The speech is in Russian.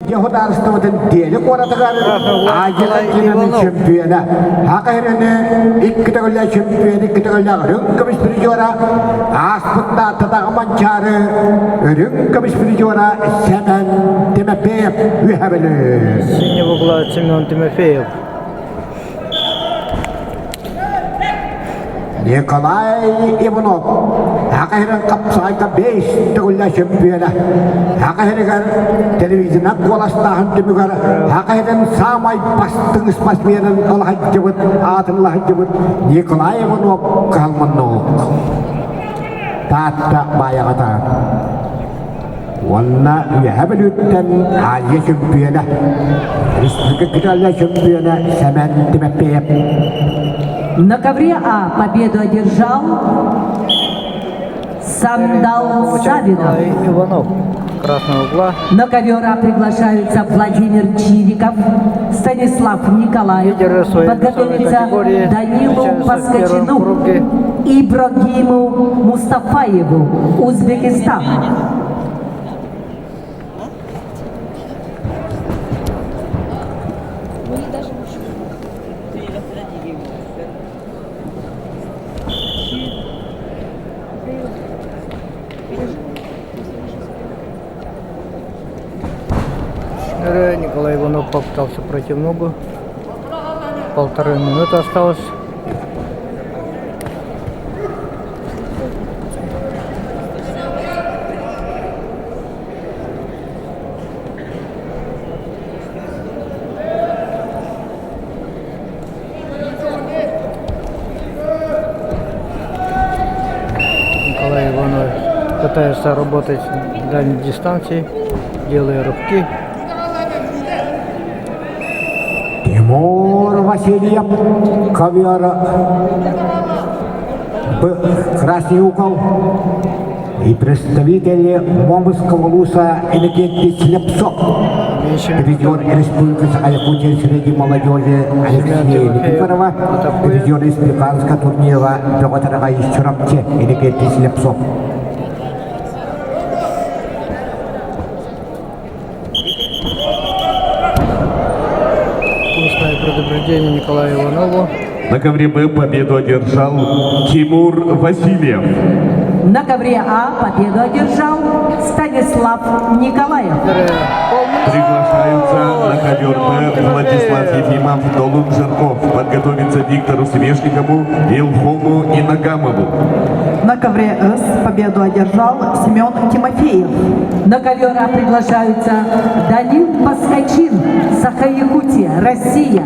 Государственный деле оратыгар Азияның чемпионы. Хакайрыны икки төгөллә чемпион, икки төгөллә рынкыбыз призера. Аспытта татагы манчары рынкыбыз призера Семен Тимофеев үһәбеле. Синего угла Семен Тимофеев. Николай Иванов. Хакайрын капсайка 5 төгөллә чемпионы. Хакайрыгар телевизионнан коластаһын түмүгөр. Хакайрын самай бастың спортсменин алхаҗыбыт, атылхаҗыбыт Николай Иванов калманнок. Татта баягата. Ванна үһәбелүттен Азия чемпионы. Республика чемпионы Семен Тимофеев. На ковре А победу одержал Сандал Савинов. Иванов. Красного угла. На ковер А приглашаются Владимир Чириков, Станислав Николаев. Подготовиться Данилу Паскачину, Ибрагиму Мустафаеву, Узбекистан. Николай Иванов попытался пройти в ногу. 1,5 минуты осталось. Николай Иванов пытается работать в дальней дистанции, делая рывки. Тимур Васильев, ковер, красный угол. И представители Момского луса Иннокентий Слепцов. Призер Республики Саха-Якутия среди молодежи Алексея Никифорова. Призер республиканского турнира Петр Исчурапче Иннокентий Слепцов. Предупреждение Николаю Иванову. На ковре Б победу одержал Тимур Васильев. На ковре А победу одержал Станислав Николаев. Приглашаются на ковер Б Владислав Ефимов, Долун Жирков. Подготовиться Виктору Свешникову, Илхому и Нагамову. На ковре С победу одержал Семен Тимофеев. На ковер А приглашаются Данил Паскачин, Саха-Якутия, Россия.